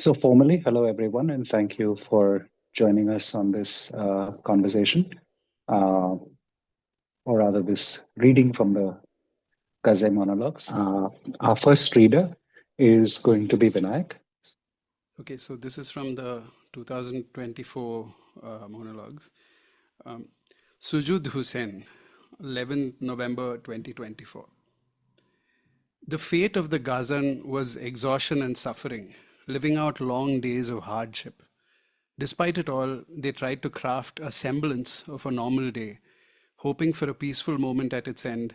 So, formally, hello everyone, and thank you for joining us on this conversation, uh, or rather, this reading from the Gaza Monologues. Our first reader is going to be Vinayak. Okay, so this is from the 2024 monologues. Um, Sujoud Hussein, 11th November 2024. The fate of the Gazan was exhaustion and suffering, living out long days of hardship. Despite it all, they tried to craft a semblance of a normal day, hoping for a peaceful moment at its end,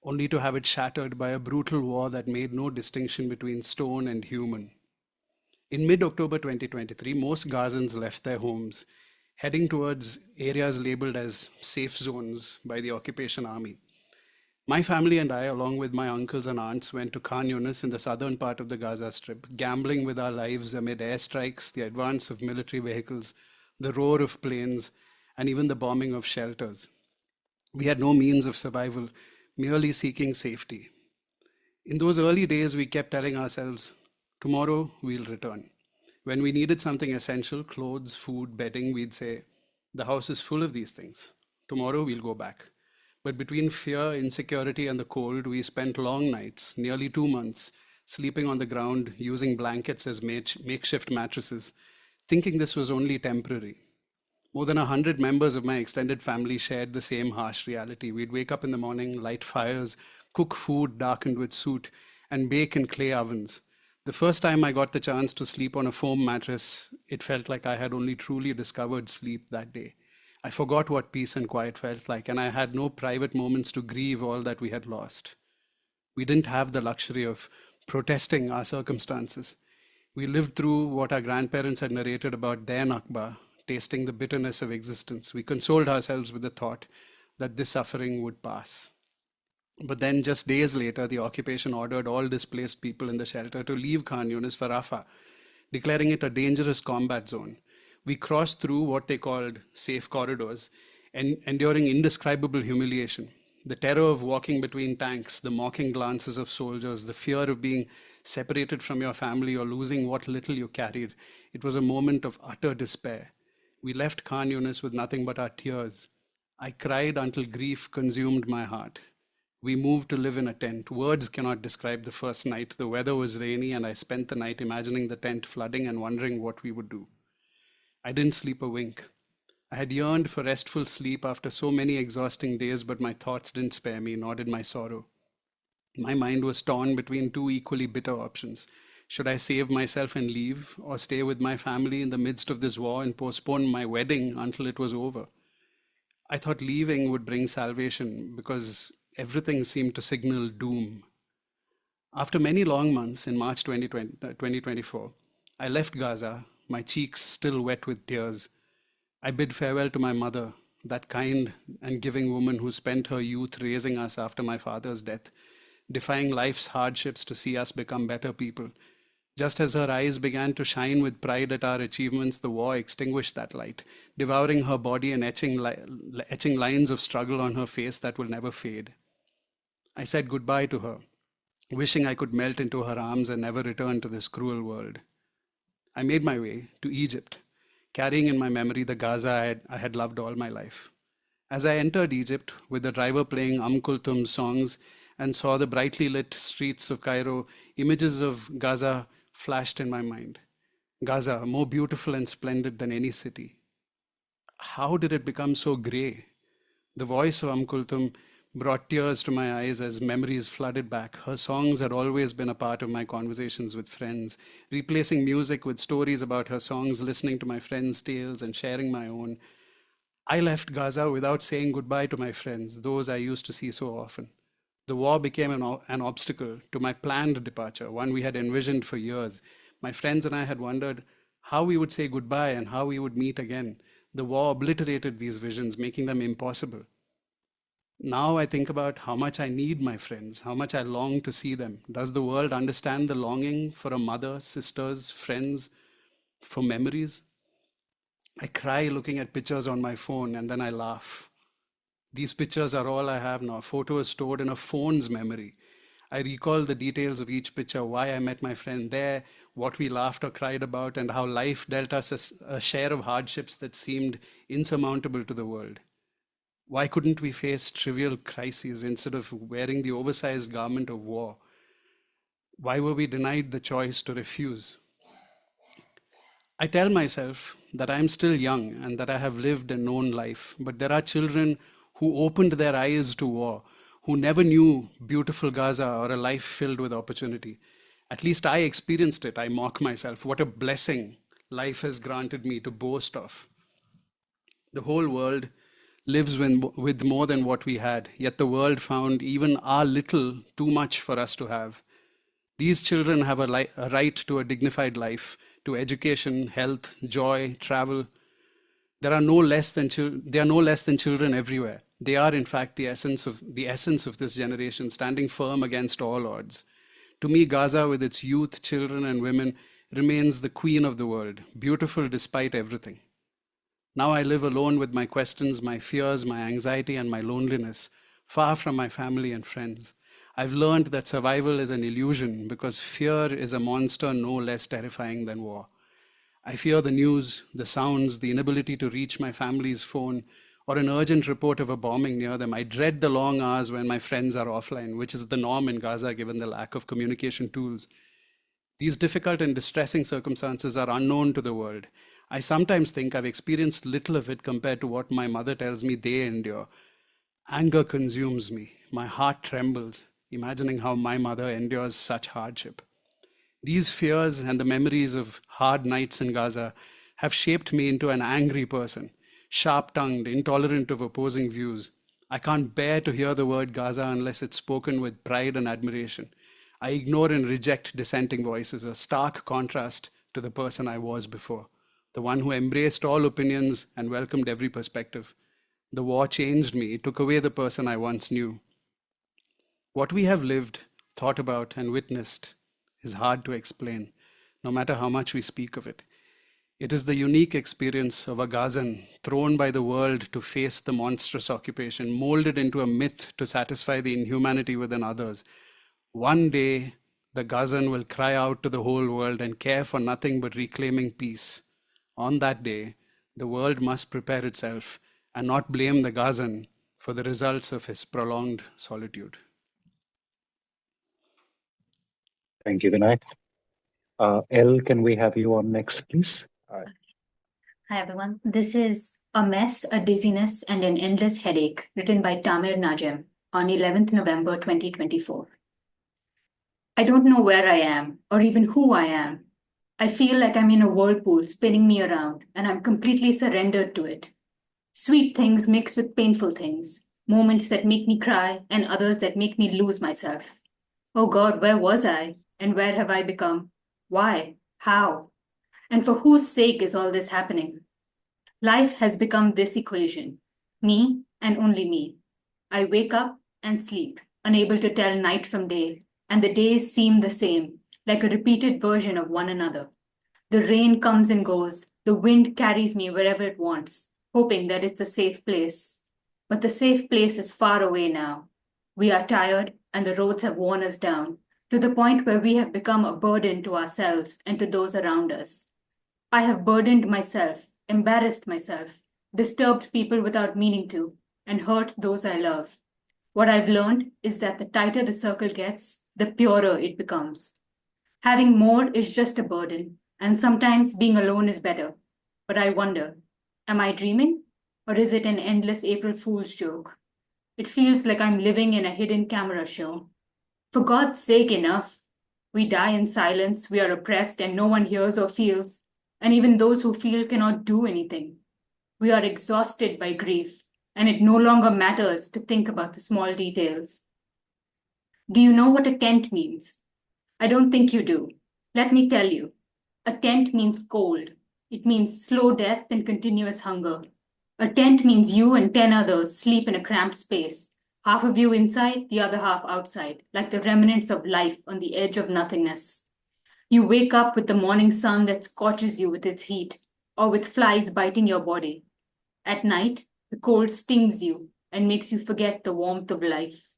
only to have it shattered by a brutal war that made no distinction between stone and human. In mid October 2023, most Gazans left their homes, heading towards areas labeled as safe zones by the occupation army. My family and I, along with my uncles and aunts, went to Khan Yunis in the southern part of the Gaza Strip, gambling with our lives amid airstrikes, the advance of military vehicles, the roar of planes, and even the bombing of shelters. We had no means of survival, merely seeking safety. In those early days, we kept telling ourselves, tomorrow we'll return. When we needed something essential, clothes, food, bedding, we'd say, the house is full of these things. Tomorrow we'll go back. But between fear, insecurity, and the cold, we spent long nights, nearly 2 months, sleeping on the ground, using blankets as makeshift mattresses, thinking this was only temporary. More than 100 members of my extended family shared the same harsh reality. We'd wake up in the morning, light fires, cook food darkened with soot, and bake in clay ovens. The first time I got the chance to sleep on a foam mattress, it felt like I had only truly discovered sleep that day. I forgot what peace and quiet felt like, and I had no private moments to grieve all that we had lost. We didn't have the luxury of protesting our circumstances. We lived through what our grandparents had narrated about their Nakba, tasting the bitterness of existence. We consoled ourselves with the thought that this suffering would pass. But then, just days later, the occupation ordered all displaced people in the shelter to leave Khan Yunis for Rafah, declaring it a dangerous combat zone. We crossed through what they called safe corridors, and enduring indescribable humiliation. The terror of walking between tanks, the mocking glances of soldiers, the fear of being separated from your family or losing what little you carried. It was a moment of utter despair. We left Khan Yunis with nothing but our tears. I cried until grief consumed my heart. We moved to live in a tent. Words cannot describe the first night. The weather was rainy, and I spent the night imagining the tent flooding and wondering what we would do. I didn't sleep a wink. I had yearned for restful sleep after so many exhausting days, but my thoughts didn't spare me, nor did my sorrow. My mind was torn between two equally bitter options. Should I save myself and leave, or stay with my family in the midst of this war and postpone my wedding until it was over? I thought leaving would bring salvation because everything seemed to signal doom. After many long months in March 2024, I left Gaza, my cheeks still wet with tears. I bid farewell to my mother, that kind and giving woman who spent her youth raising us after my father's death, defying life's hardships to see us become better people. Just as her eyes began to shine with pride at our achievements, the war extinguished that light, devouring her body and etching lines of struggle on her face that will never fade. I said goodbye to her, wishing I could melt into her arms and never return to this cruel world. I made my way to Egypt, carrying in my memory the Gaza I had loved all my life. As I entered Egypt, with the driver playing Kulthum's songs, and saw the brightly lit streets of Cairo, images of Gaza flashed in my mind. Gaza, more beautiful and splendid than any city. How did it become so grey? The voice of Kulthum brought tears to my eyes as memories flooded back. Her songs had always been a part of my conversations with friends, replacing music with stories about her songs, listening to my friends' tales and sharing my own. I left Gaza without saying goodbye to my friends, those I used to see so often. The war became an obstacle to my planned departure, one we had envisioned for years. My friends and I had wondered how we would say goodbye and how we would meet again. The war obliterated these visions, making them impossible. Now I think about how much I need my friends, how much I long to see them. Does the world understand the longing for a mother, sisters, friends, for memories? I cry looking at pictures on my phone and then I laugh. These pictures are all I have now, photos stored in a phone's memory. I recall the details of each picture, why I met my friend there, what we laughed or cried about, and how life dealt us a share of hardships that seemed insurmountable to the world. Why couldn't we face trivial crises instead of wearing the oversized garment of war? Why were we denied the choice to refuse? I tell myself that I am still young and that I have lived and known life, but there are children who opened their eyes to war, who never knew beautiful Gaza or a life filled with opportunity. At least I experienced it. I mock myself. What a blessing life has granted me to boast of. The whole world lives with more than what we had, yet the world found even our little too much for us to have. These children have a right to a dignified life, to education, health, joy, travel. They are no less than children everywhere. They are, in fact, the essence of this generation, standing firm against all odds. To me, Gaza, with its youth, children, and women, remains the queen of the world, beautiful despite everything. Now I live alone with my questions, my fears, my anxiety, and my loneliness, far from my family and friends. I've learned that survival is an illusion because fear is a monster no less terrifying than war. I fear the news, the sounds, the inability to reach my family's phone, or an urgent report of a bombing near them. I dread the long hours when my friends are offline, which is the norm in Gaza given the lack of communication tools. These difficult and distressing circumstances are unknown to the world. I sometimes think I've experienced little of it compared to what my mother tells me they endure. Anger consumes me. My heart trembles, imagining how my mother endures such hardship. These fears and the memories of hard nights in Gaza have shaped me into an angry person, sharp-tongued, intolerant of opposing views. I can't bear to hear the word Gaza unless it's spoken with pride and admiration. I ignore and reject dissenting voices, a stark contrast to the person I was before, the one who embraced all opinions and welcomed every perspective. The war changed me. It took away the person I once knew. What we have lived, thought about, and witnessed is hard to explain, no matter how much we speak of it. It is the unique experience of a Gazan thrown by the world to face the monstrous occupation, molded into a myth to satisfy the inhumanity within others. One day, the Gazan will cry out to the whole world and care for nothing but reclaiming peace. On that day, the world must prepare itself and not blame the Gazan for the results of his prolonged solitude. Thank you, Vinayak. Elle, can we have you on next, please? Hi, everyone. This is A Mess, a Dizziness, and an Endless Headache, written by Tamer Najem on 11th November 2024. I don't know where I am, or even who I am. I feel like I'm in a whirlpool spinning me around, and I'm completely surrendered to it. Sweet things mixed with painful things, moments that make me cry, and others that make me lose myself. Oh God, where was I? And where have I become? Why? How? And for whose sake is all this happening? Life has become this equation: me and only me. I wake up and sleep, unable to tell night from day, and the days seem the same, like a repeated version of one another. The rain comes and goes, the wind carries me wherever it wants, hoping that it's a safe place. But the safe place is far away now. We are tired, and the roads have worn us down, to the point where we have become a burden to ourselves and to those around us. I have burdened myself, embarrassed myself, disturbed people without meaning to, and hurt those I love. What I've learned is that the tighter the circle gets, the purer it becomes. Having more is just a burden, and sometimes being alone is better. But I wonder, am I dreaming? Or is it an endless April Fool's joke? It feels like I'm living in a hidden camera show. For God's sake, enough. We die in silence, we are oppressed, and no one hears or feels. And even those who feel cannot do anything. We are exhausted by grief, and it no longer matters to think about the small details. Do you know what a tent means? I don't think you do. Let me tell you. A tent means cold. It means slow death and continuous hunger. A tent means you and 10 others sleep in a cramped space, half of you inside, the other half outside, like the remnants of life on the edge of nothingness. You wake up with the morning sun that scorches you with its heat, or with flies biting your body. At night, the cold stings you and makes you forget the warmth of life.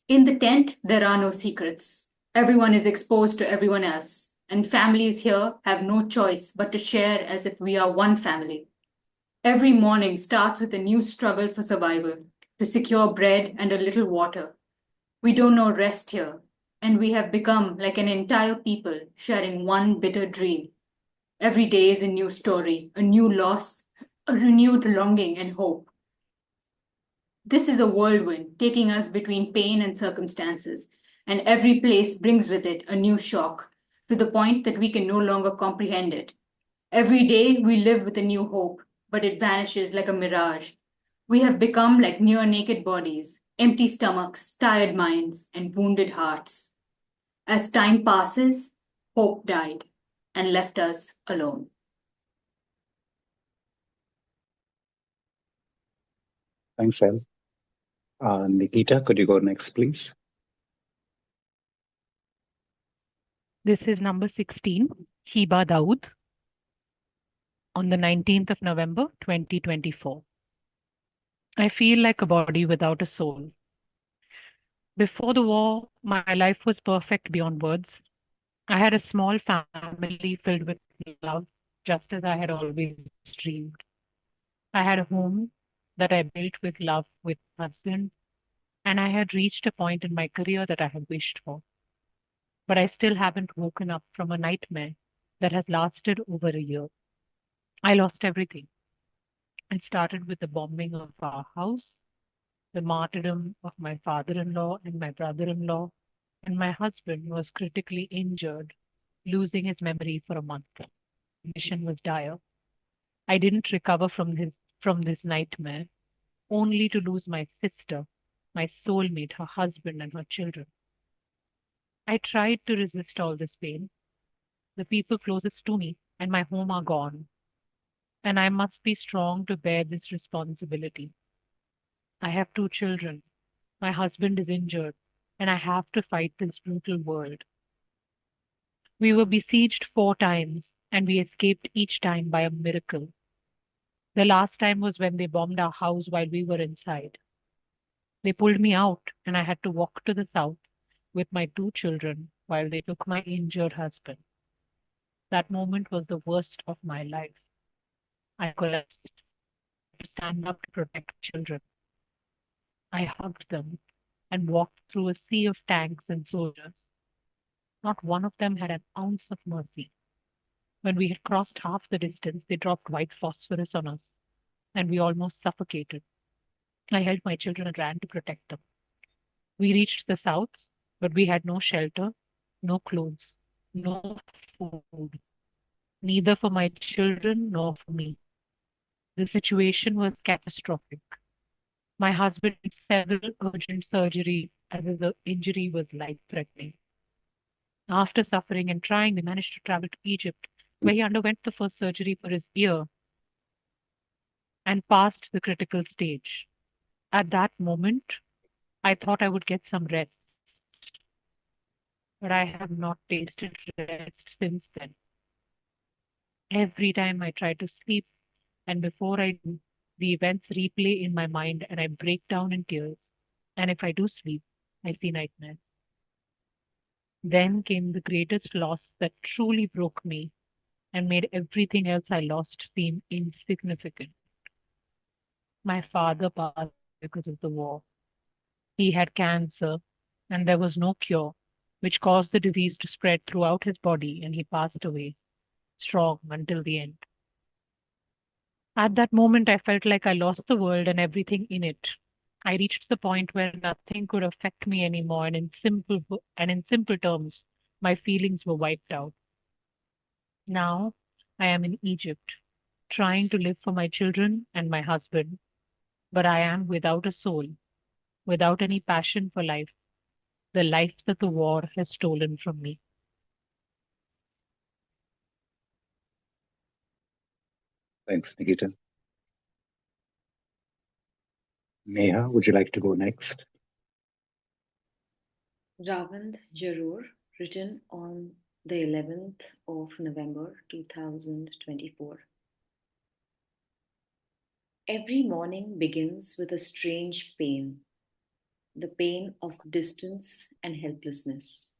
In the tent, there are no secrets. Everyone is exposed to everyone else. and families here have no choice but to share as if we are one family. Every morning starts with a new struggle for survival, to secure bread and a little water. We don't know rest here, and we have become like an entire people sharing one bitter dream. Every day is a new story, a new loss, a renewed longing and hope. This is a whirlwind taking us between pain and circumstances, and every place brings with it a new shock, to the point that we can no longer comprehend it. Every day we live with a new hope, but it vanishes like a mirage. We have become like near naked bodies, empty stomachs, tired minds, and wounded hearts. As time passes, hope died and left us alone. Thanks, El. Nikita, could you go next, please? This is number 16, Heba Daoud, on the 19th of November 2024. I feel like a body without a soul. Before the war, my life was perfect beyond words. I had a small family filled with love, just as I had always dreamed. I had a home that I built with love with my husband, and I had reached a point in my career that I had wished for. But I still haven't woken up from a nightmare that has lasted over a year. I lost everything. It started with the bombing of our house, the martyrdom of my father-in-law and my brother-in-law, and my husband was critically injured, losing his memory for a month. The condition was dire. I didn't recover from this nightmare, only to lose my sister, my soulmate, her husband, and her children. I tried to resist all this pain. The people closest to me and my home are gone, and I must be strong to bear this responsibility. I have 2 children. My husband is injured, and I have to fight this brutal world. We were besieged 4 times, and we escaped each time by a miracle. The last time was when they bombed our house while we were inside. They pulled me out, and I had to walk to the south with my 2 children while they took my injured husband. That moment was the worst of my life. I collapsed. I had to stand up to protect children. I hugged them and walked through a sea of tanks and soldiers. Not one of them had an ounce of mercy. When we had crossed half the distance, they dropped white phosphorus on us, and we almost suffocated. I held my children and ran to protect them. We reached the south, but we had no shelter, no clothes, no food, neither for my children nor for me. The situation was catastrophic. My husband did several urgent surgeries as his injury was life-threatening. After suffering and trying, we managed to travel to Egypt, where he underwent the first surgery for his ear and passed the critical stage. At that moment, I thought I would get some rest, but I have not tasted rest since then. Every time I try to sleep, and before I do, the events replay in my mind and I break down in tears. And if I do sleep, I see nightmares. Then came the greatest loss that truly broke me and made everything else I lost seem insignificant. My father passed because of the war. He had cancer, and there was no cure, which caused the disease to spread throughout his body, and he passed away, strong until the end. At that moment, I felt like I lost the world and everything in it. I reached the point where nothing could affect me anymore, and in simple terms, my feelings were wiped out. Now, I am in Egypt, trying to live for my children and my husband, but I am without a soul, without any passion for life, the life that the war has stolen from me. Thanks, Nikita. Neha, would you like to go next? Rawand, written on the 11th of November 2024. Every morning begins with a strange pain, the pain of distance and helplessness.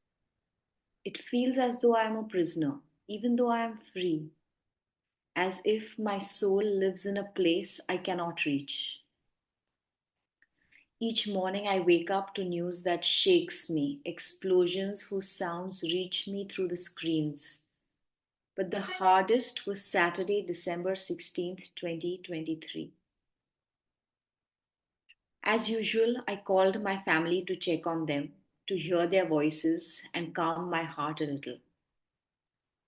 It feels as though I am a prisoner, even though I am free, as if my soul lives in a place I cannot reach. Each morning I wake up to news that shakes me, explosions whose sounds reach me through the screens. But the hardest was Saturday, December 16th, 2023. As usual, I called my family to check on them, to hear their voices and calm my heart a little.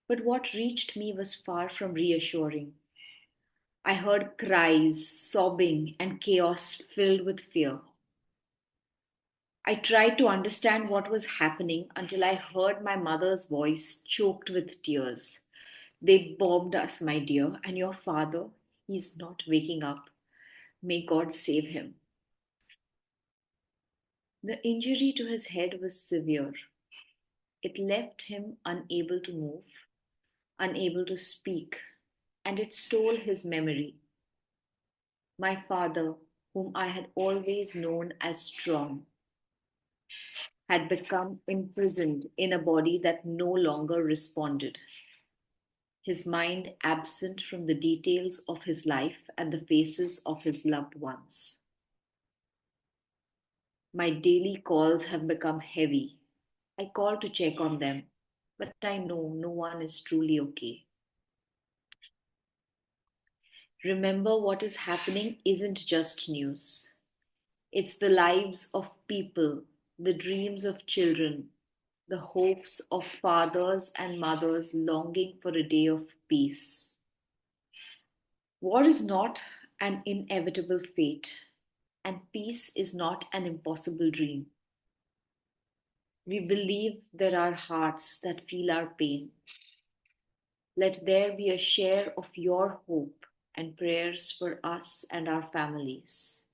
But what reached me was far from reassuring. I heard cries, sobbing, and chaos filled with fear. I tried to understand what was happening until I heard my mother's voice choked with tears. They bombed us, my dear, and your father, he's not waking up. May God save him. The injury to his head was severe. It left him unable to move, unable to speak, and it stole his memory. My father, whom I had always known as strong, had become imprisoned in a body that no longer responded. His mind absent from the details of his life and the faces of his loved ones. My daily calls have become heavy. I call to check on them, but I know no one is truly okay. Remember, what is happening isn't just news. It's the lives of people, the dreams of children, the hopes of fathers and mothers longing for a day of peace. War is not an inevitable fate, and peace is not an impossible dream. We believe there are hearts that feel our pain. Let there be a share of your hope and prayers for us and our families.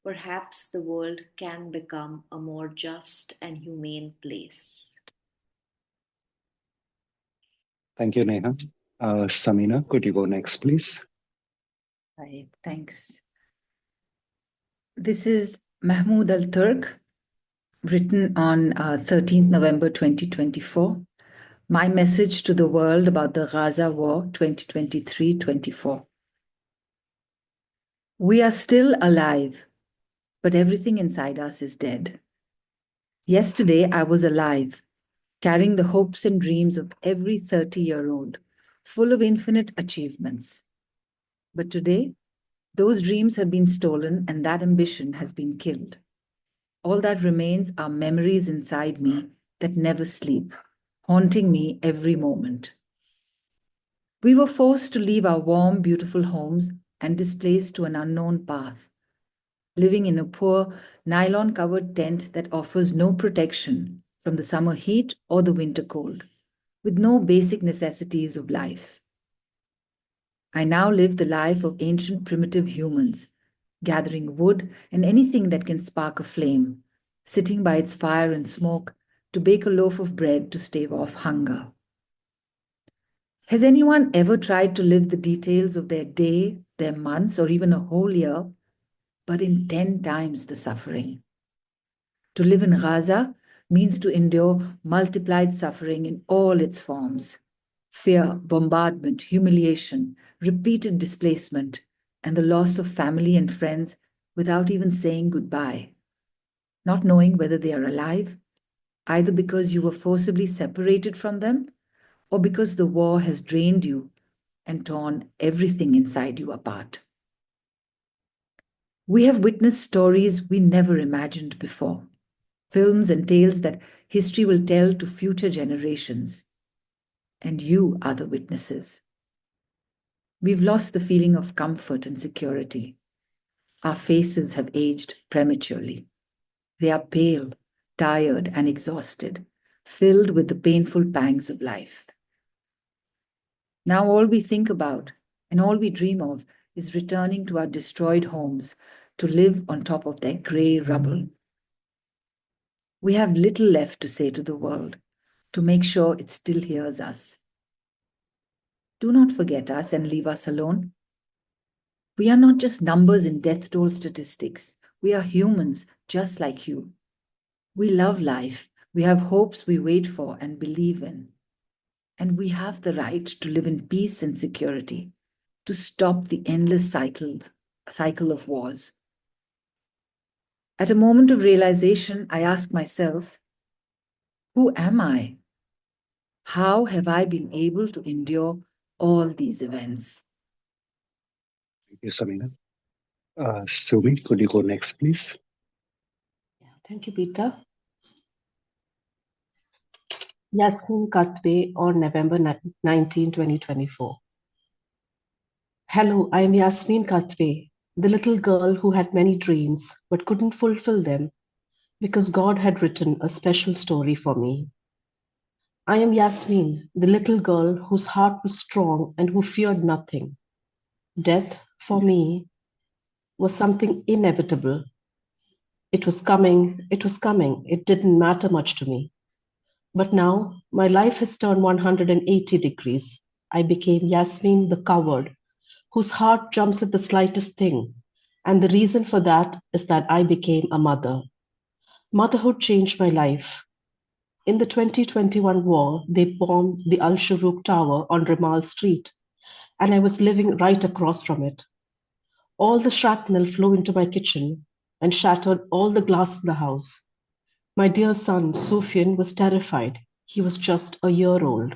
Perhaps the world can become a more just and humane place. Thank you, Neha. Samina, could you go next, please? Right, thanks. This is Mahmud El-Turk, written on 13th November 2024. My message to the world about the Gaza war 2023-24. We are still alive, but everything inside us is dead. Yesterday, I was alive, carrying the hopes and dreams of every 30-year-old, full of infinite achievements. But today, those dreams have been stolen and that ambition has been killed. All that remains are memories inside me that never sleep, haunting me every moment. We were forced to leave our warm, beautiful homes and displaced to an unknown path, living in a poor, nylon-covered tent that offers no protection from the summer heat or the winter cold, with no basic necessities of life. I now live the life of ancient primitive humans, gathering wood and anything that can spark a flame, sitting by its fire and smoke to bake a loaf of bread to stave off hunger. Has anyone ever tried to live the details of their day, their months, or even a whole year, but in 10 times the suffering? To live in Gaza means to endure multiplied suffering in all its forms: fear, bombardment, humiliation, repeated displacement, and the loss of family and friends without even saying goodbye, not knowing whether they are alive, either because you were forcibly separated from them or because the war has drained you and torn everything inside you apart. We have witnessed stories we never imagined before, films and tales that history will tell to future generations. And you are the witnesses. We've lost the feeling of comfort and security. Our faces have aged prematurely. They are pale, tired, and exhausted, filled with the painful pangs of life. Now all we think about and all we dream of is returning to our destroyed homes to live on top of their grey rubble. We have little left to say to the world to make sure it still hears us. Do not forget us and leave us alone. We are not just numbers in death toll statistics. We are humans just like you. We love life. We have hopes we wait for and believe in. And we have the right to live in peace and security, to stop the endless cycle of wars. At a moment of realization, I ask myself, who am I? How have I been able to endure all these events? Thank you, Samina. Sumi, could you go next, please? Thank you, Peter. Yasmin Katbeh on November 19, 2024. Hello, I am Yasmin Katbeh, the little girl who had many dreams but couldn't fulfill them because God had written a special story for me. I am Yasmin, the little girl whose heart was strong and who feared nothing. Death, for me, was something inevitable. It was coming, it didn't matter much to me. But now, my life has turned 180 degrees. I became Yasmin the coward, whose heart jumps at the slightest thing. And the reason for that is that I became a mother. Motherhood changed my life. In the 2021 war, they bombed the Al-Shuruq Tower on Rimal Street, and I was living right across from it. All the shrapnel flew into my kitchen and shattered all the glass in the house. My dear son, Sufyan, was terrified. He was just a year old.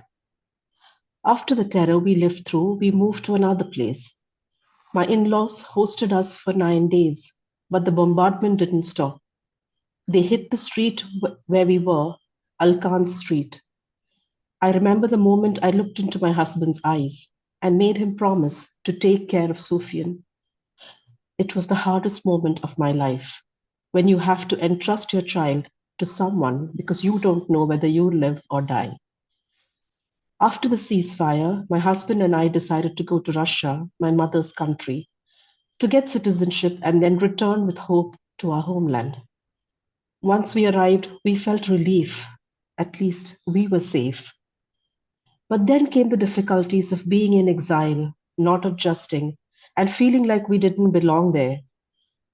After the terror we lived through, we moved to another place. My in-laws hosted us for 9 days, but the bombardment didn't stop. They hit the street where we were, Alkan's Street. I remember the moment I looked into my husband's eyes and made him promise to take care of Sufyan. It was the hardest moment of my life, when you have to entrust your child to someone because you don't know whether you live or die. After the ceasefire, my husband and I decided to go to Russia, my mother's country, to get citizenship and then return with hope to our homeland. Once we arrived, we felt relief. At least we were safe. But then came the difficulties of being in exile, not adjusting, and feeling like we didn't belong there.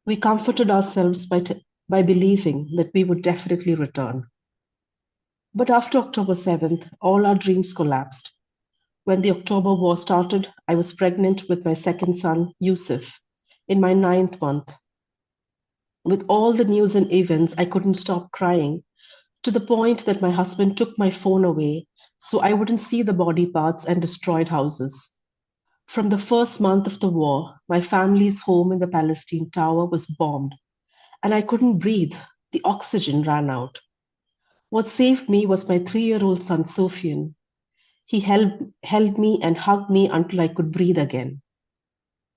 We comforted ourselves by believing that we would definitely return. But after October 7th, all our dreams collapsed. When the October war started, I was pregnant with my second son, Yusuf, in my 9th month. With all the news and events, I couldn't stop crying, to the point that my husband took my phone away so I wouldn't see the body parts and destroyed houses. From the first month of the war, my family's home in the Palestine Tower was bombed, and I couldn't breathe. The oxygen ran out. What saved me was my 3-year-old son, Sufyan. He held me and hugged me until I could breathe again.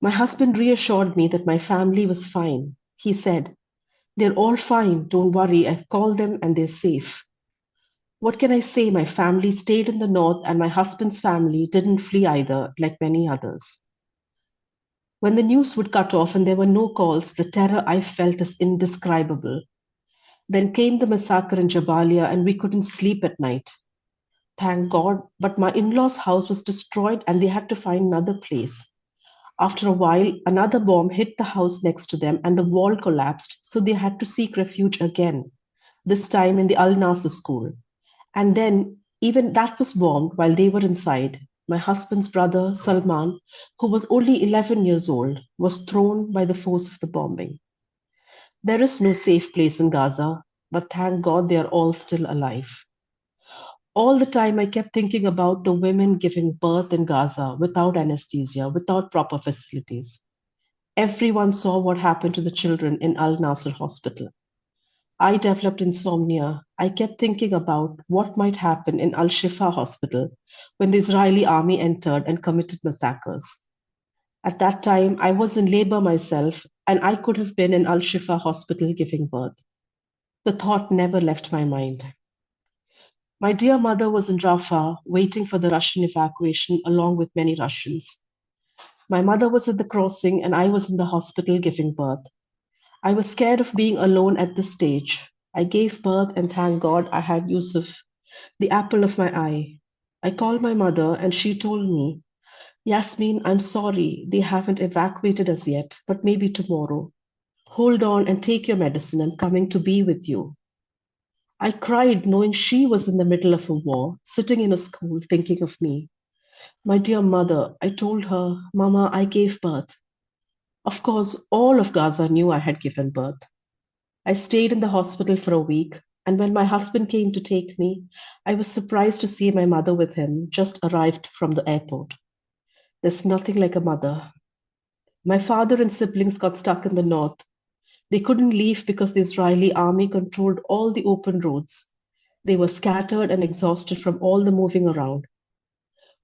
My husband reassured me that my family was fine. He said, "They're all fine, don't worry, I've called them and they're safe." What can I say? My family stayed in the north and my husband's family didn't flee either, like many others. When the news would cut off and there were no calls, the terror I felt is indescribable. Then came the massacre in Jabalia and we couldn't sleep at night. Thank God, but my in-laws' house was destroyed and they had to find another place. After a while, another bomb hit the house next to them and the wall collapsed, so they had to seek refuge again, this time in the Al-Nasr school. And then even that was bombed while they were inside. My husband's brother, Salman, who was only 11 years old, was thrown by the force of the bombing. There is no safe place in Gaza, but thank God they are all still alive. All the time I kept thinking about the women giving birth in Gaza without anesthesia, without proper facilities. Everyone saw what happened to the children in Al-Nasr hospital. I developed insomnia. I kept thinking about what might happen in Al-Shifa hospital when the Israeli army entered and committed massacres. At that time, I was in labor myself, and I could have been in Al-Shifa hospital giving birth. The thought never left my mind. My dear mother was in Rafah, waiting for the Russian evacuation along with many Russians. My mother was at the crossing, and I was in the hospital giving birth. I was scared of being alone at this stage. I gave birth, and thank God I had Yusuf, the apple of my eye. I called my mother, and she told me, "Yasmin, I'm sorry, they haven't evacuated us yet, but maybe tomorrow. Hold on and take your medicine. I'm coming to be with you." I cried knowing she was in the middle of a war, sitting in a school thinking of me. My dear mother, I told her, Mama, I gave birth. Of course, all of Gaza knew I had given birth. I stayed in the hospital for a week, and when my husband came to take me, I was surprised to see my mother with him, just arrived from the airport. There's nothing like a mother. My father and siblings got stuck in the north. They couldn't leave because the Israeli army controlled all the open roads. They were scattered and exhausted from all the moving around.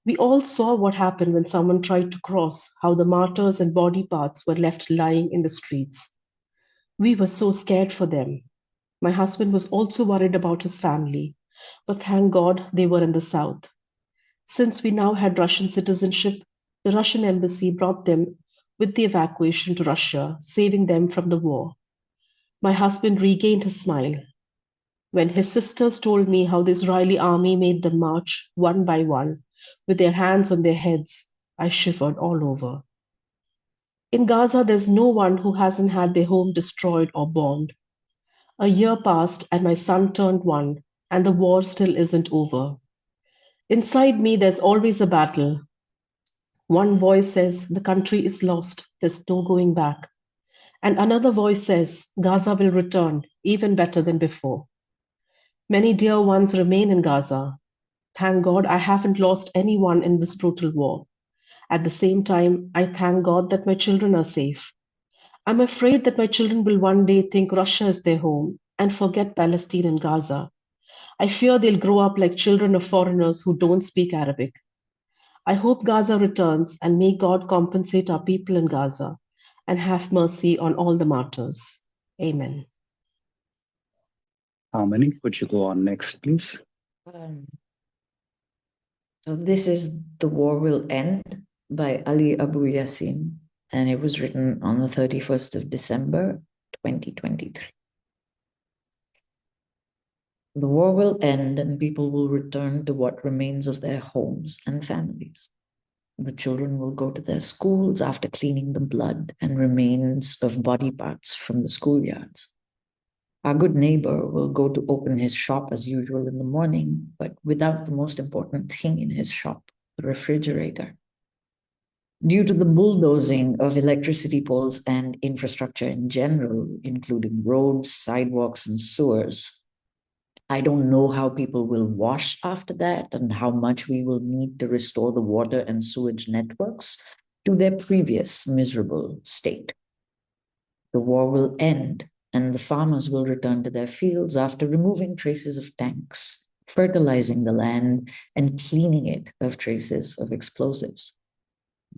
We all saw what happened when someone tried to cross, how the martyrs and body parts were left lying in the streets. We were so scared for them. My husband was also worried about his family, but thank God they were in the south. Since we now had Russian citizenship, the Russian embassy brought them with the evacuation to Russia, saving them from the war. My husband regained his smile. When his sisters told me how the Israeli army made them march one by one with their hands on their heads, I shivered all over. In Gaza, there's no one who hasn't had their home destroyed or bombed. A year passed and my son turned 1, and the war still isn't over. Inside me, there's always a battle. One voice says, the country is lost, there's no going back. And another voice says, Gaza will return, even better than before. Many dear ones remain in Gaza. Thank God I haven't lost anyone in this brutal war. At the same time, I thank God that my children are safe. I'm afraid that my children will one day think Russia is their home and forget Palestine and Gaza. I fear they'll grow up like children of foreigners who don't speak Arabic. I hope Gaza returns and may God compensate our people in Gaza and have mercy on all the martyrs. Amen. Harmony, would you go on next, please? Um, so this is The War Will End by Ali Abu Yaseen, and it was written on the 31st of December, 2023. The war will end and people will return to what remains of their homes and families. The children will go to their schools after cleaning the blood and remains of body parts from the schoolyards. Our good neighbor will go to open his shop as usual in the morning, but without the most important thing in his shop, the refrigerator. Due to the bulldozing of electricity poles and infrastructure in general, including roads, sidewalks, and sewers, I don't know how people will wash after that and how much we will need to restore the water and sewage networks to their previous miserable state. The war will end and the farmers will return to their fields after removing traces of tanks, fertilizing the land, and cleaning it of traces of explosives.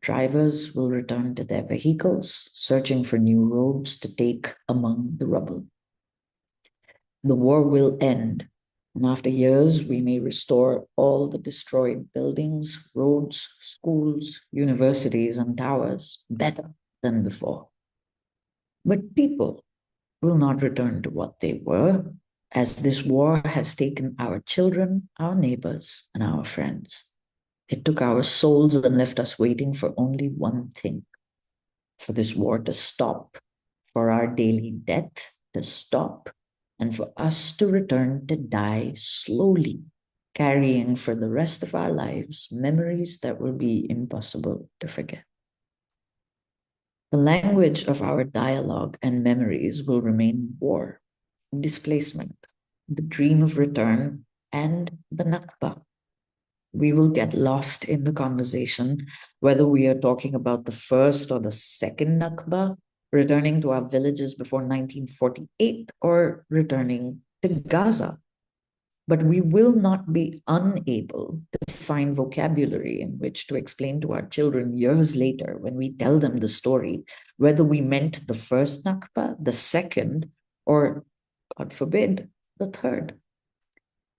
Drivers will return to their vehicles, searching for new roads to take among the rubble. The war will end, and after years, we may restore all the destroyed buildings, roads, schools, universities, and towers better than before. But people will not return to what they were, as this war has taken our children, our neighbors, and our friends. It took our souls and left us waiting for only one thing: for this war to stop, for our daily death to stop, and for us to return to die slowly, carrying for the rest of our lives memories that will be impossible to forget. The language of our dialogue and memories will remain war, displacement, the dream of return, and the Nakba. We will get lost in the conversation, whether we are talking about the first or the second Nakba, returning to our villages before 1948, or returning to Gaza. But we will not be unable to find vocabulary in which to explain to our children years later when we tell them the story, whether we meant the first Nakba, the second, or, God forbid, the third.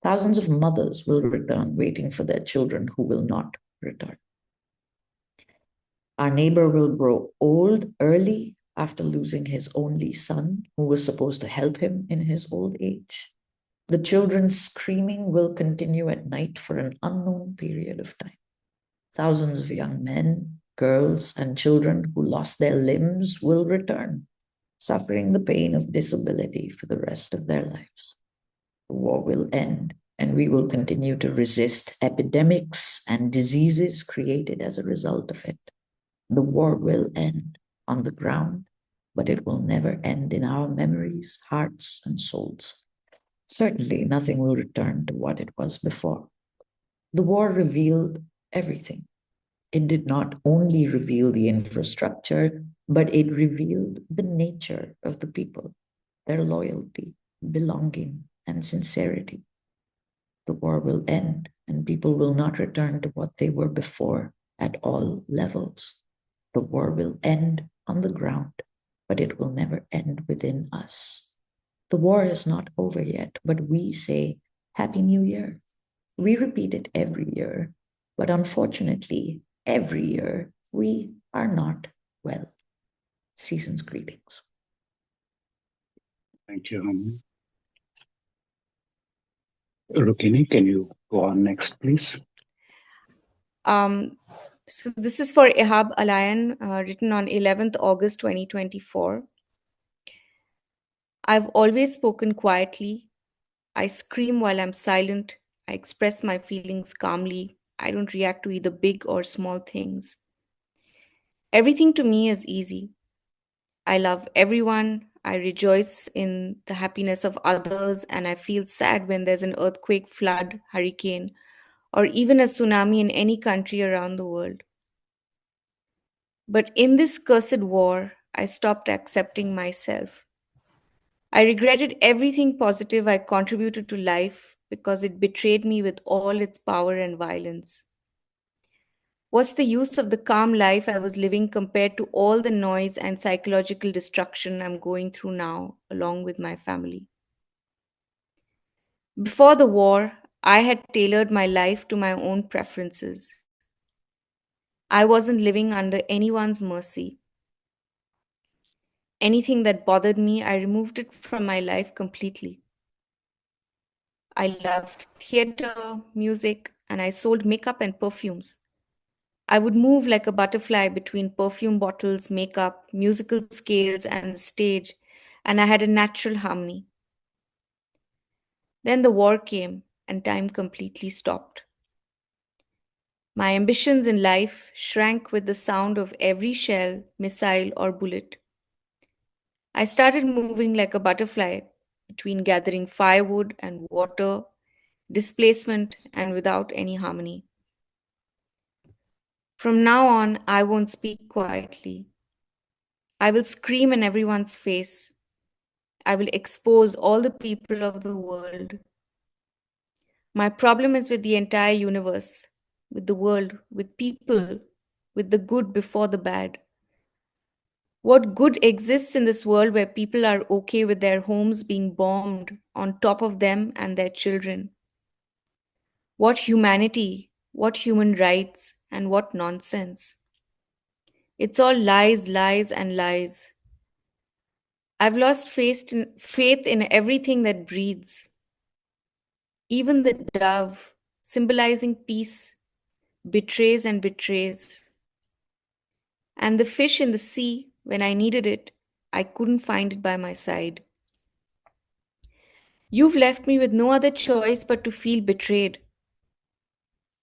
Thousands of mothers will return waiting for their children who will not return. Our neighbor will grow old early after losing his only son, who was supposed to help him in his old age. The children's screaming will continue at night for an unknown period of time. Thousands of young men, girls, and children who lost their limbs will return, suffering the pain of disability for the rest of their lives. The war will end, and we will continue to resist epidemics and diseases created as a result of it. The war will end on the ground, but it will never end in our memories, hearts, and souls. Certainly, nothing will return to what it was before. The war revealed everything. It did not only reveal the infrastructure, but it revealed the nature of the people, their loyalty, belonging, and sincerity. The war will end, and people will not return to what they were before at all levels. The war will end on the ground, but it will never end within us. The war is not over yet, but we say, Happy New Year. We repeat it every year, but unfortunately, every year we are not well. Season's greetings. Thank you, Ahmad. Rukkini, can you go on next, please? So this is for Ehab, Alayan, written on 11th August 2024. I've always spoken quietly. I scream while I'm silent. I express my feelings calmly. I don't react to either big or small things. Everything to me is easy. I love everyone. I rejoice in the happiness of others, and I feel sad when there's an earthquake, flood, hurricane, or even a tsunami in any country around the world. But in this cursed war, I stopped accepting myself. I regretted everything positive I contributed to life because it betrayed me with all its power and violence. What's the use of the calm life I was living compared to all the noise and psychological destruction I'm going through now, along with my family? Before the war, I had tailored my life to my own preferences. I wasn't living under anyone's mercy. Anything that bothered me, I removed it from my life completely. I loved theater, music, and I sold makeup and perfumes. I would move like a butterfly between perfume bottles, makeup, musical scales, and the stage, and I had a natural harmony. Then the war came, and time completely stopped. My ambitions in life shrank with the sound of every shell, missile, or bullet. I started moving like a butterfly between gathering firewood and water, displacement, and without any harmony. From now on, I won't speak quietly. I will scream in everyone's face. I will expose all the people of the world. My problem is with the entire universe, with the world, with people, with the good before the bad. What good exists in this world where people are okay with their homes being bombed on top of them and their children? What humanity, what human rights, and what nonsense? It's all lies, lies, and lies. I've lost faith in everything that breathes. Even the dove, symbolizing peace, betrays and betrays. And the fish in the sea, when I needed it, I couldn't find it by my side. You've left me with no other choice but to feel betrayed.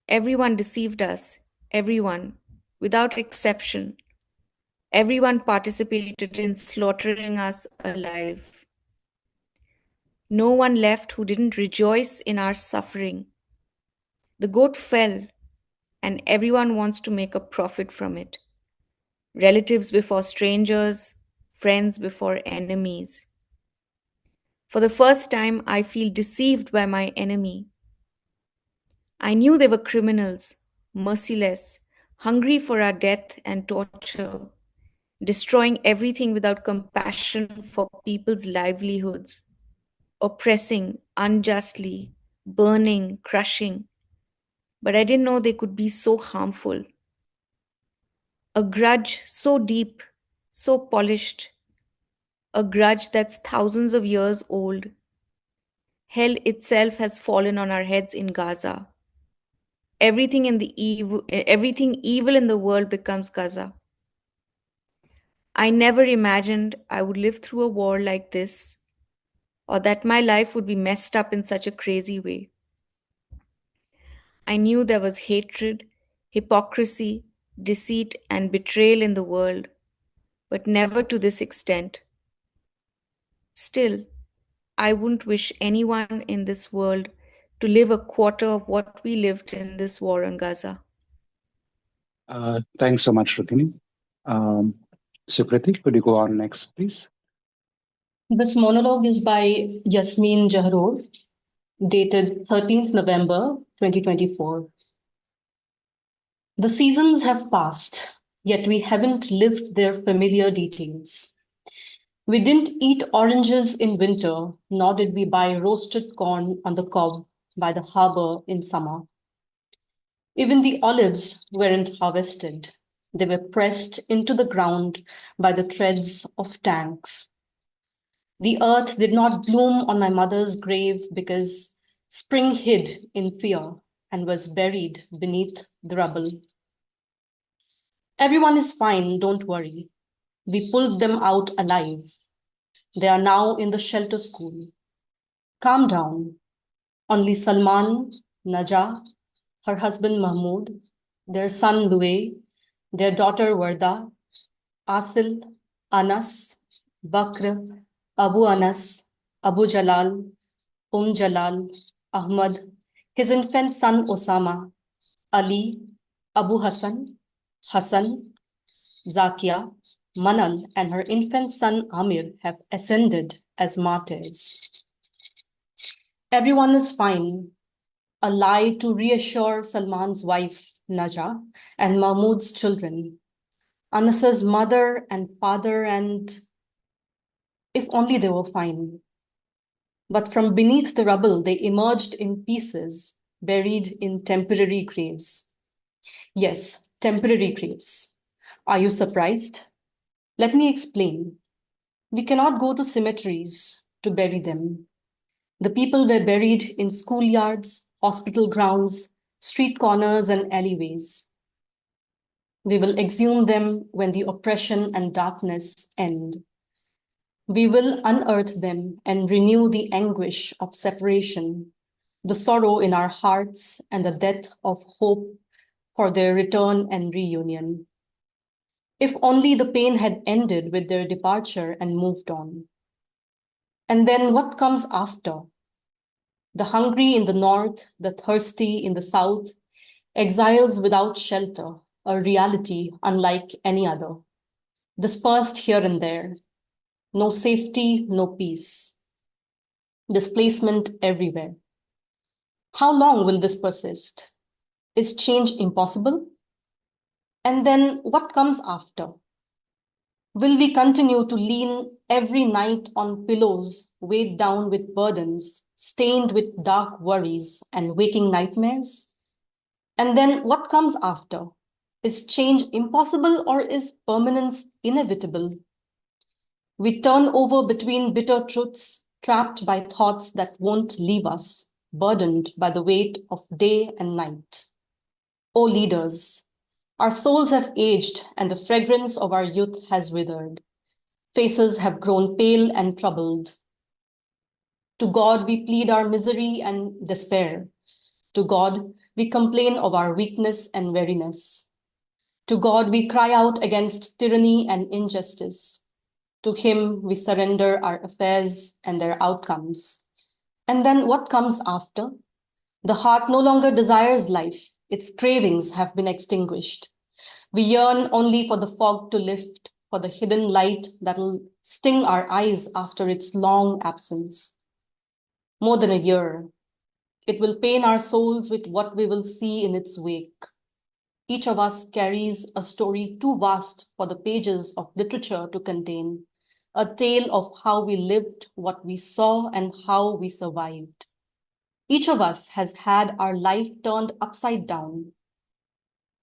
Everyone deceived us, everyone, without exception. Everyone participated in slaughtering us alive. No one left who didn't rejoice in our suffering. The goat fell, and everyone wants to make a profit from it. Relatives before strangers, friends before enemies. For the first time, I feel deceived by my enemy. I knew they were criminals, merciless, hungry for our death and torture, destroying everything without compassion for people's livelihoods, oppressing unjustly, burning, crushing. But I didn't know they could be so harmful. A grudge so deep, so polished, a grudge that's thousands of years old. Hell itself has fallen on our heads in Gaza. Everything evil in the world becomes Gaza. I never imagined I would live through a war like this, or that my life would be messed up in such a crazy way. I knew there was hatred, hypocrisy, deceit, and betrayal in the world, but never to this extent. Still, I wouldn't wish anyone in this world to live a quarter of what we lived in this war on Gaza. Thanks so much, Rukkini. Sukrity, could you go on next, please? This monologue is by Yasmin dated 13th November 2024. The seasons have passed, yet we haven't lived their familiar details. We didn't eat oranges in winter, nor did we buy roasted corn on the cob by the harbor in summer. Even the olives weren't harvested. They were pressed into the ground by the treads of tanks. The earth did not bloom on my mother's grave because spring hid in fear and was buried beneath the rubble. Everyone is fine, don't worry. We pulled them out alive. They are now in the shelter school. Calm down. Only Salman, Najah, her husband Mahmud, their son Louis, their daughter Warda, Asil, Anas, Bakr, Abu Anas, Abu Jalal, Jalal, Ahmad, his infant son Osama, Ali, Abu Hassan, Hassan, Zakia, Manal, and her infant son Amir have ascended as martyrs. Everyone is fine. A lie to reassure Salman's wife, Najah, and Mahmud's children, Anas's mother and father, and if only they were fine. But from beneath the rubble, they emerged in pieces, buried in temporary graves. Yes, temporary graves. Are you surprised? Let me explain. We cannot go to cemeteries to bury them. The people were buried in schoolyards, hospital grounds, street corners, and alleyways. We will exhume them when the oppression and darkness end. We will unearth them and renew the anguish of separation, the sorrow in our hearts, and the death of hope for their return and reunion. If only the pain had ended with their departure and moved on. And then what comes after? The hungry in the north, the thirsty in the south, exiles without shelter, a reality unlike any other, dispersed here and there. No safety, no peace. Displacement everywhere. How long will this persist? Is change impossible? And then what comes after? Will we continue to lean every night on pillows weighed down with burdens, stained with dark worries and waking nightmares? And then what comes after? Is change impossible or is permanence inevitable? We turn over between bitter truths, trapped by thoughts that won't leave us, burdened by the weight of day and night. O leaders, our souls have aged and the fragrance of our youth has withered. Faces have grown pale and troubled. To God we plead our misery and despair. To God we complain of our weakness and weariness. To God we cry out against tyranny and injustice. To him we surrender our affairs and their outcomes. And then what comes after? The heart no longer desires life. Its cravings have been extinguished. We yearn only for the fog to lift, for the hidden light that'll sting our eyes after its long absence. More than a year, it will pain our souls with what we will see in its wake. Each of us carries a story too vast for the pages of literature to contain, a tale of how we lived, what we saw, and how we survived. Each of us has had our life turned upside down.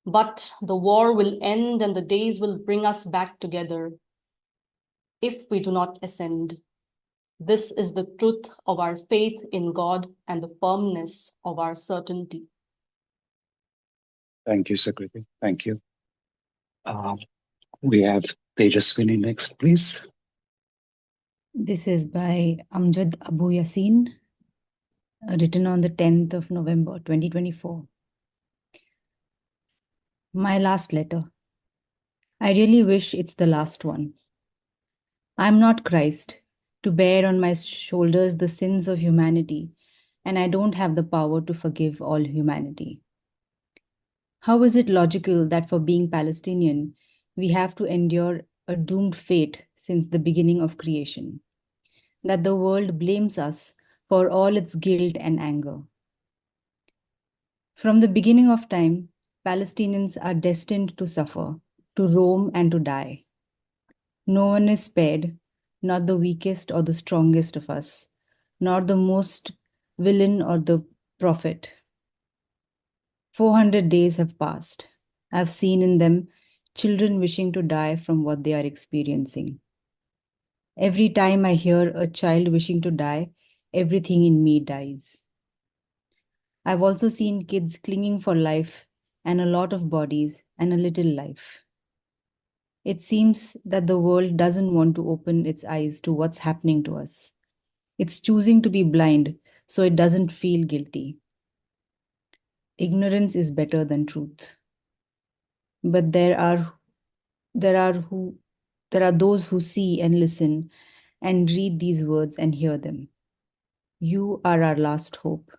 But the war will end and the days will bring us back together if we do not ascend. This is the truth of our faith in God and the firmness of our certainty. Thank you, Sukrity. Thank you. We have Tejaswini next, please. This is by Amjad Abu Yaseen, written on the 10th of November, 2024. My last letter. I really wish it's the last one. I'm not Christ, to bear on my shoulders the sins of humanity, and I don't have the power to forgive all humanity. How is it logical that for being Palestinian, we have to endure a doomed fate since the beginning of creation? That the world blames us for all its guilt and anger. From the beginning of time, Palestinians are destined to suffer, to roam and to die. No one is spared, not the weakest or the strongest of us, nor the most villain or the prophet. 400 days have passed. I've seen in them children wishing to die from what they are experiencing. Every time I hear a child wishing to die, everything in me dies. I've also seen kids clinging for life and a lot of bodies and a little life. It seems that the world doesn't want to open its eyes to what's happening to us. It's choosing to be blind so it doesn't feel guilty. Ignorance is better than truth. But there are those who see and listen and read these words and hear them. You are our last hope.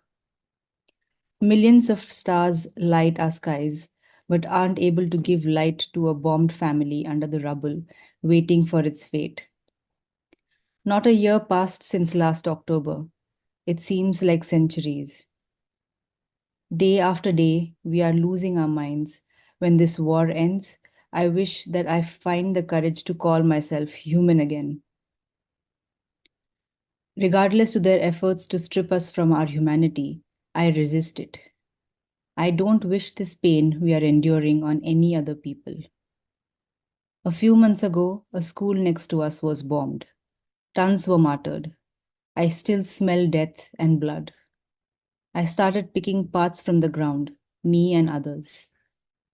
Millions of stars light our skies, but aren't able to give light to a bombed family under the rubble, waiting for its fate. Not a year passed since last October. It seems like centuries. Day after day, we are losing our minds. When this war ends, I wish that I find the courage to call myself human again. Regardless to their efforts to strip us from our humanity, I resist it. I don't wish this pain we are enduring on any other people. A few months ago, a school next to us was bombed. Tons were martyred. I still smell death and blood. I started picking parts from the ground, me and others.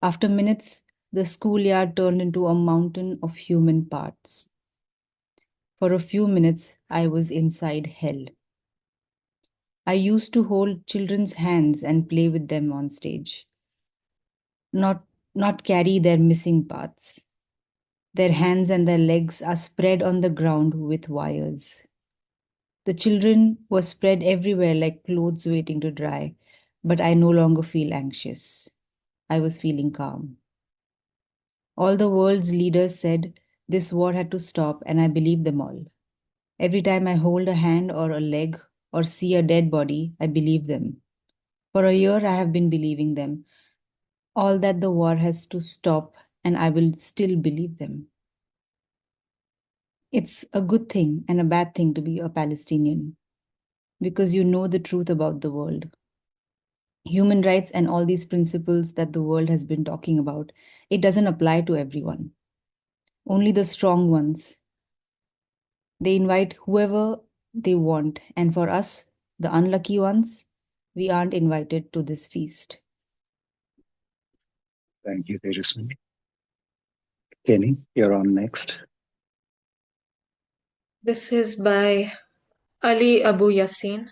After minutes, the schoolyard turned into a mountain of human parts. For a few minutes, I was inside hell. I used to hold children's hands and play with them on stage. Not carry their missing parts. Their hands and their legs are spread on the ground with wires. The children were spread everywhere like clothes waiting to dry, but I no longer feel anxious. I was feeling calm. All the world's leaders said this war had to stop, and I believe them all. Every time I hold a hand or a leg or see a dead body, I believe them. For a year, I have been believing them. All that the war has to stop, and I will still believe them. It's a good thing and a bad thing to be a Palestinian because you know the truth about the world. Human rights and all these principles that the world has been talking about, it doesn't apply to everyone. Only the strong ones. They invite whoever they want, and for us, the unlucky ones, we aren't invited to this feast. Thank you, Tejaswini. Kenny, you're on next. This is by Ali Abu Yaseen,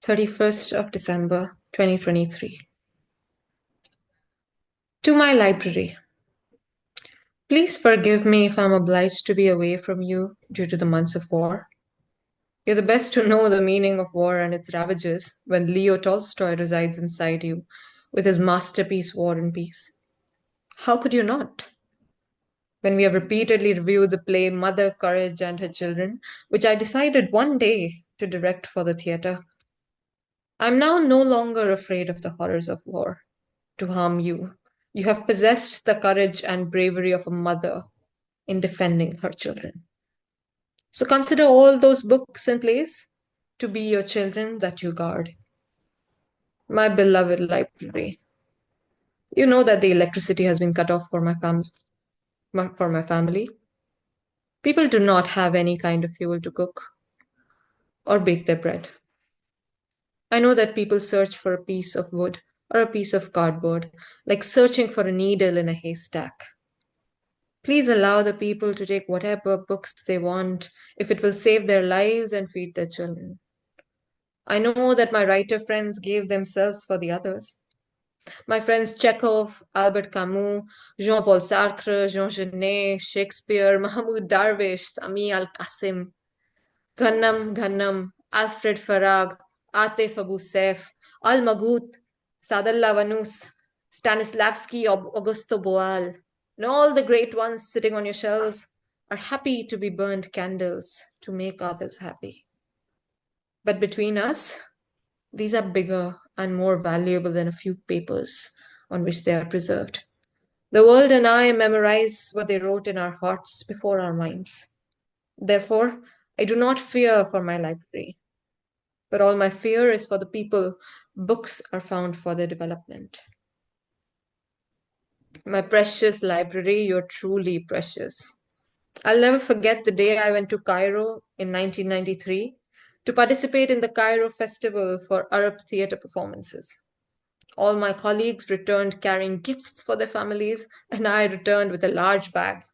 31st of December, 2023. To my library. Please forgive me if I'm obliged to be away from you due to the months of war. You're the best to know the meaning of war and its ravages when Leo Tolstoy resides inside you with his masterpiece War and Peace. How could you not? When we have repeatedly reviewed the play Mother Courage and Her Children, which I decided one day to direct for the theatre, I'm now no longer afraid of the horrors of war. To harm you, you have possessed the courage and bravery of a mother in defending her children. So consider all those books and plays to be your children that you guard. My beloved library, you know that the electricity has been cut off for my family. People do not have any kind of fuel to cook or bake their bread. I know that people search for a piece of wood or a piece of cardboard, like searching for a needle in a haystack. Please allow the people to take whatever books they want if it will save their lives and feed their children. I know that my writer friends gave themselves for the others. My friends Chekhov, Albert Camus, Jean-Paul Sartre, Jean Genet, Shakespeare, Mahmud Darwish, Sami Al-Qasim, Ghanem, Alfred Farag, Atef Abu Saif, Al-Maghut, Sadallah Vanus, Stanislavski, Augusto Boal, and all the great ones sitting on your shelves are happy to be burned candles to make others happy. But between us, these are bigger and more valuable than a few papers on which they are preserved. The world and I memorize what they wrote in our hearts before our minds. Therefore, I do not fear for my library, but all my fear is for the people books are found for their development. My precious library, you're truly precious. I'll never forget the day I went to Cairo in 1993 to participate in the Cairo Festival for Arab theatre performances. All my colleagues returned carrying gifts for their families, and I returned with a large bag,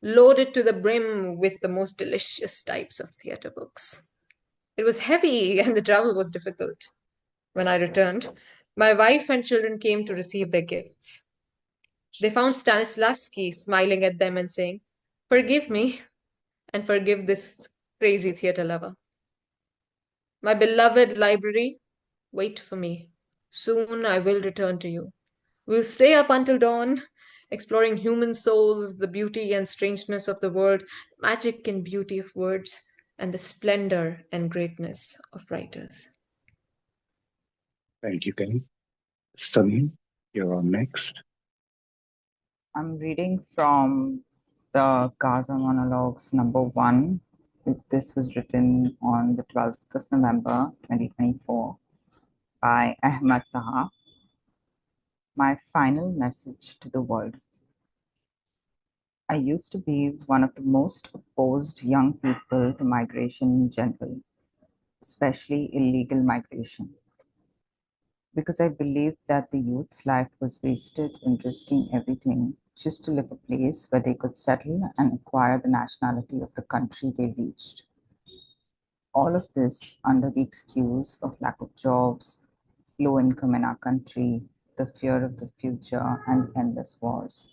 loaded to the brim with the most delicious types of theatre books. It was heavy and the travel was difficult. When I returned, my wife and children came to receive their gifts. They found Stanislavski smiling at them and saying, "Forgive me and forgive this crazy theatre lover." My beloved library, wait for me. Soon I will return to you. We'll stay up until dawn, exploring human souls, the beauty and strangeness of the world, magic and beauty of words, and the splendor and greatness of writers. Thank you, Kenny. Sameen, you're on next. I'm reading from the Gaza Monologues #1. This was written on the 12th of November 2024 by Ahmad Taha. My final message to the world. I used to be one of the most opposed young people to migration in general, especially illegal migration, because I believed that the youth's life was wasted in risking everything just to live a place where they could settle and acquire the nationality of the country they reached. All of this under the excuse of lack of jobs, low income in our country, the fear of the future, and endless wars.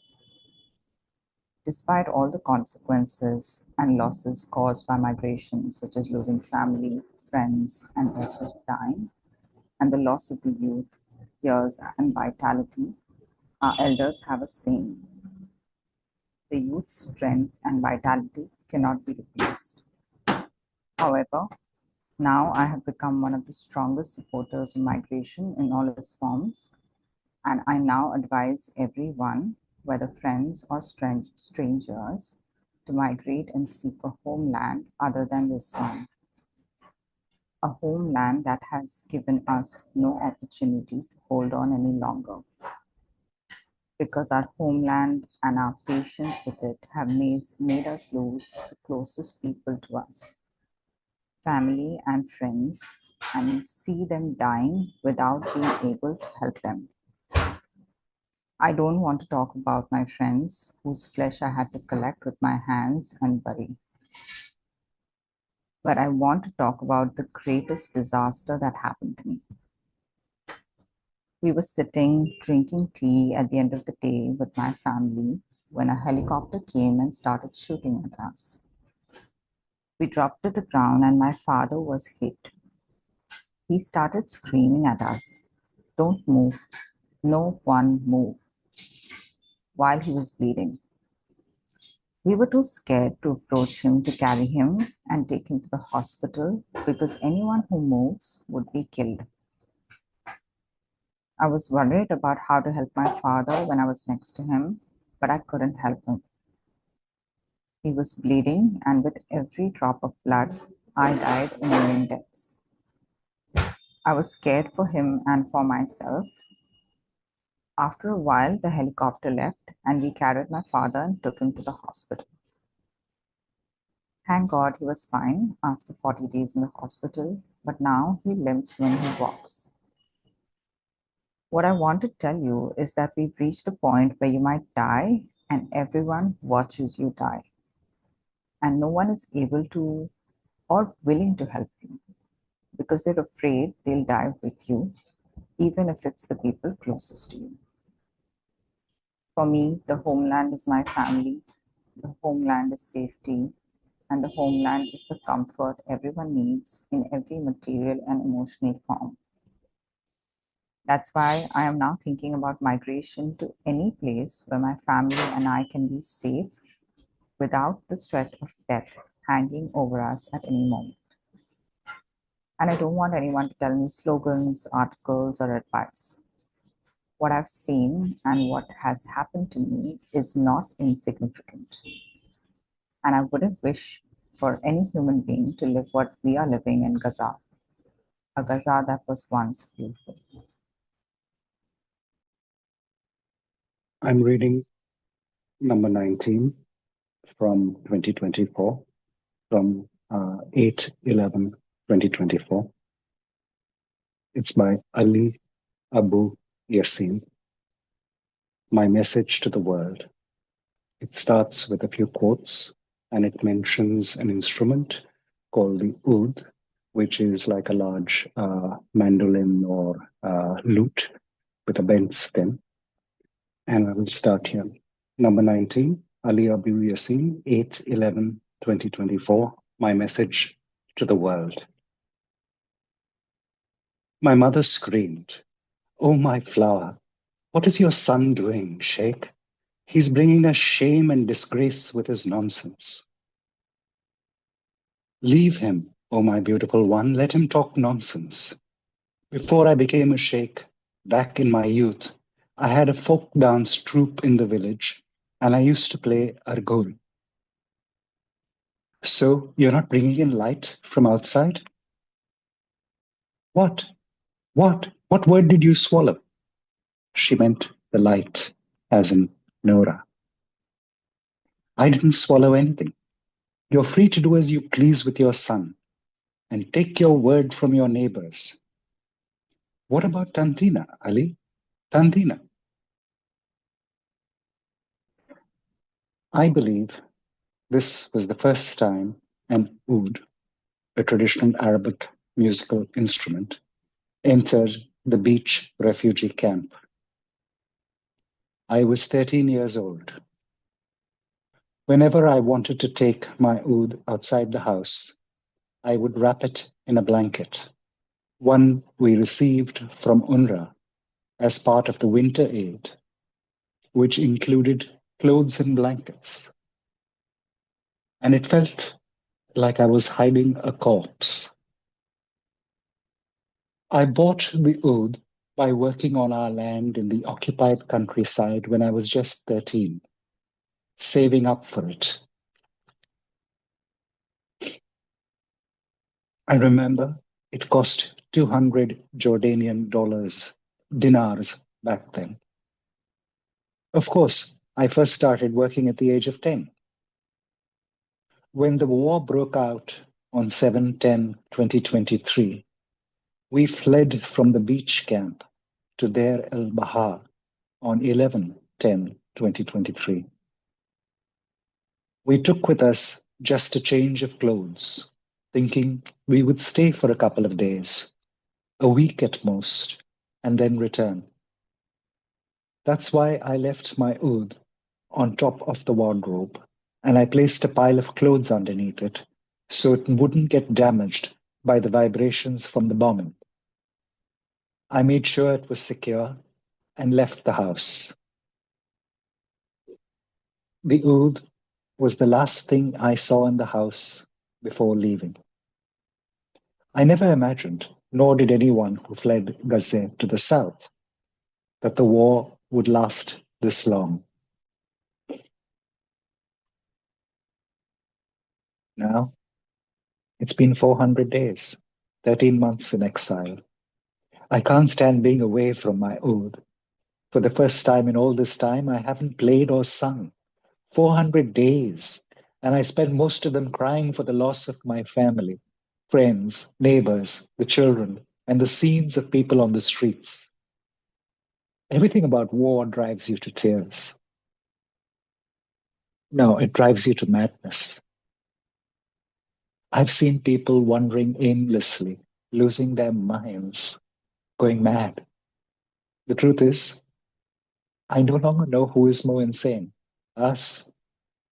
Despite all the consequences and losses caused by migration, such as losing family, friends, and relatives dying, and the loss of the youth, years, and vitality, our elders have a saying: the youth's strength and vitality cannot be replaced. However, now I have become one of the strongest supporters of migration in all its forms, and I now advise everyone, whether friends or strangers, to migrate and seek a homeland other than this one. A homeland that has given us no opportunity to hold on any longer, because our homeland and our patience with it have made us lose the closest people to us, family and friends, and see them dying without being able to help them. I don't want to talk about my friends whose flesh I had to collect with my hands and bury. But I want to talk about the greatest disaster that happened to me. We were sitting drinking tea at the end of the day with my family when a helicopter came and started shooting at us. We dropped to the ground and my father was hit. He started screaming at us, "Don't move, no one move," while he was bleeding. We were too scared to approach him to carry him and take him to the hospital because anyone who moves would be killed. I was worried about how to help my father when I was next to him, but I couldn't help him. He was bleeding, and with every drop of blood, I died a million deaths. I was scared for him and for myself. After a while, the helicopter left, and we carried my father and took him to the hospital. Thank God he was fine after 40 days in the hospital, but now he limps when he walks. What I want to tell you is that we've reached a point where you might die and everyone watches you die. And no one is able to or willing to help you because they're afraid they'll die with you, even if it's the people closest to you. For me, the homeland is my family, the homeland is safety, and the homeland is the comfort everyone needs in every material and emotional form. That's why I am now thinking about migration to any place where my family and I can be safe without the threat of death hanging over us at any moment. And I don't want anyone to tell me slogans, articles, or advice. What I've seen and what has happened to me is not insignificant. And I wouldn't wish for any human being to live what we are living in Gaza, a Gaza that was once beautiful. I'm reading number 19 from 2024, from 8/11/2024. It's by Ali Abu Yaseen. My message to the world. It starts with a few quotes and it mentions an instrument called the oud, which is like a large mandolin or lute with a bent stem. And I will start here. Number 19, Ali Abu Yaseen, 8/11/2024. My message to the world. My mother screamed, "Oh, my flower, what is your son doing, Sheikh? He's bringing us shame and disgrace with his nonsense." "Leave him, oh my beautiful one, let him talk nonsense. Before I became a sheikh, back in my youth, I had a folk dance troupe in the village, and I used to play argol." "So you're not bringing in light from outside?" What? What word did you swallow?" She meant the light, as in Nora. "I didn't swallow anything. You're free to do as you please with your son, and take your word from your neighbors. What about Tantina, Ali? Tantina?" I believe this was the first time an oud, a traditional Arabic musical instrument, entered the beach refugee camp. I was 13 years old. Whenever I wanted to take my oud outside the house, I would wrap it in a blanket, one we received from UNRWA as part of the winter aid, which included clothes and blankets. And it felt like I was hiding a corpse. I bought the oud by working on our land in the occupied countryside when I was just 13, saving up for it. I remember it cost 200 Jordanian dinars back then. Of course, I first started working at the age of 10. When the war broke out on 7/10/2023, we fled from the beach camp to Deir el-Bahar on 11/10/2023. We took with us just a change of clothes, thinking we would stay for a couple of days, a week at most, and then return. That's why I left my oud on top of the wardrobe, and I placed a pile of clothes underneath it so it wouldn't get damaged by the vibrations from the bombing. I made sure it was secure and left the house. The oud was the last thing I saw in the house before leaving. I never imagined, nor did anyone who fled Gaza to the south, that the war would last this long. Now, it's been 400 days, 13 months in exile. I can't stand being away from my oud. For the first time in all this time, I haven't played or sung. 400 days, and I spent most of them crying for the loss of my family, friends, neighbors, the children, and the scenes of people on the streets. Everything about war drives you to tears. No, it drives you to madness. I've seen people wandering aimlessly, losing their minds, going mad. The truth is, I no longer know who is more insane, us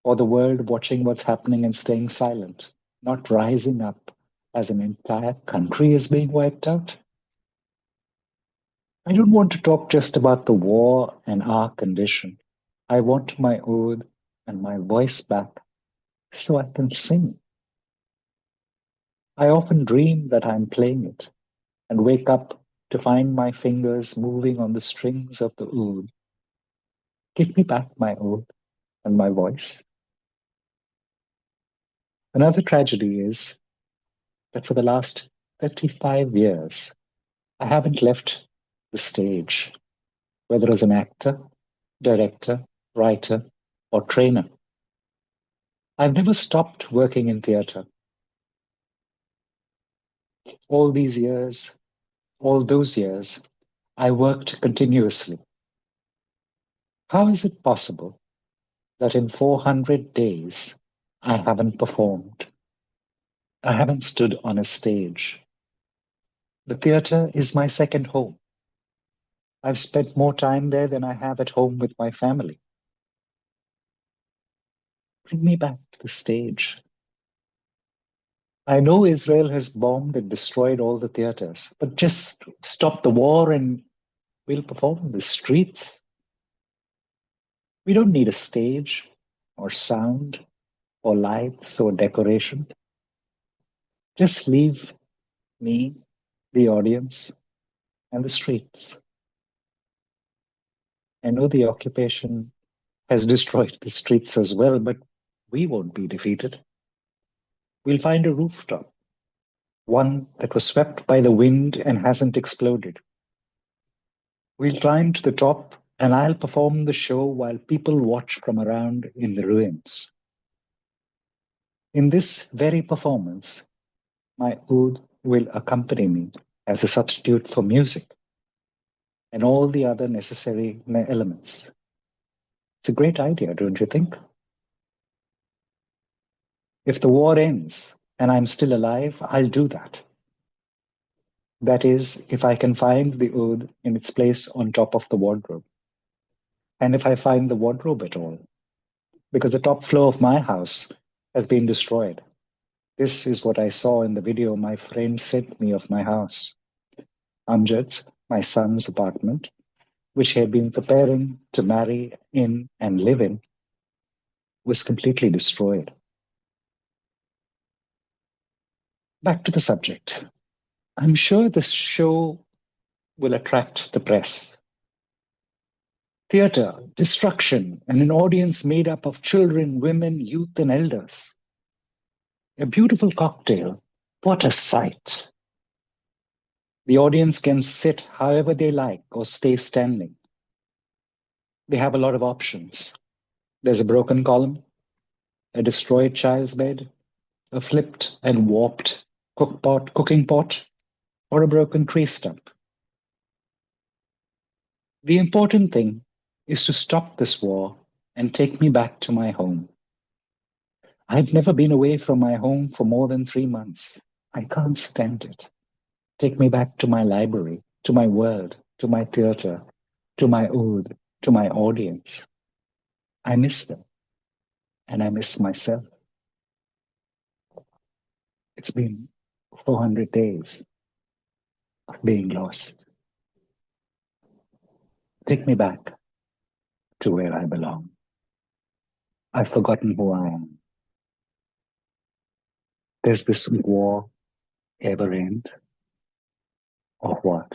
or the world watching what's happening and staying silent, not rising up as an entire country is being wiped out. I don't want to talk just about the war and our condition. I want my oud and my voice back so I can sing. I often dream that I'm playing it and wake up to find my fingers moving on the strings of the oud. Give me back my oud and my voice. Another tragedy is that for the last 35 years, I haven't left the stage, whether as an actor, director, writer, or trainer. I've never stopped working in theatre. All these years, all those years, I worked continuously. How is it possible that in 400 days, I haven't performed? I haven't stood on a stage. The theatre is my second home. I've spent more time there than I have at home with my family. Bring me back to the stage. I know Israel has bombed and destroyed all the theaters, but just stop the war and we'll perform in the streets. We don't need a stage or sound or lights or decoration. Just leave me, the audience, and the streets. I know the occupation has destroyed the streets as well, but we won't be defeated. We'll find a rooftop, one that was swept by the wind and hasn't exploded. We'll climb to the top and I'll perform the show while people watch from around in the ruins. In this very performance, my oud will accompany me as a substitute for music and all the other necessary elements. It's a great idea, don't you think? If the war ends and I'm still alive, I'll do that. That is, if I can find the oud in its place on top of the wardrobe. And if I find the wardrobe at all, because the top floor of my house has been destroyed. This is what I saw in the video my friend sent me of my house. Amjad's, my son's apartment, which he had been preparing to marry in and live in, was completely destroyed. Back to the subject. I'm sure this show will attract the press. Theater, destruction, and an audience made up of children, women, youth, and elders. A beautiful cocktail. What a sight. The audience can sit however they like or stay standing. They have a lot of options. There's a broken column, a destroyed child's bed, a flipped and warped cooking pot, or a broken tree stump. The important thing is to stop this war and take me back to my home. I've never been away from my home for more than 3 months. I can't stand it. Take me back to my library, to my world, to my theater, to my oud, to my audience. I miss them, and I miss myself. It's been 400 days of being lost. Take me back to where I belong. I've forgotten who I am. Does this war ever end? Or what?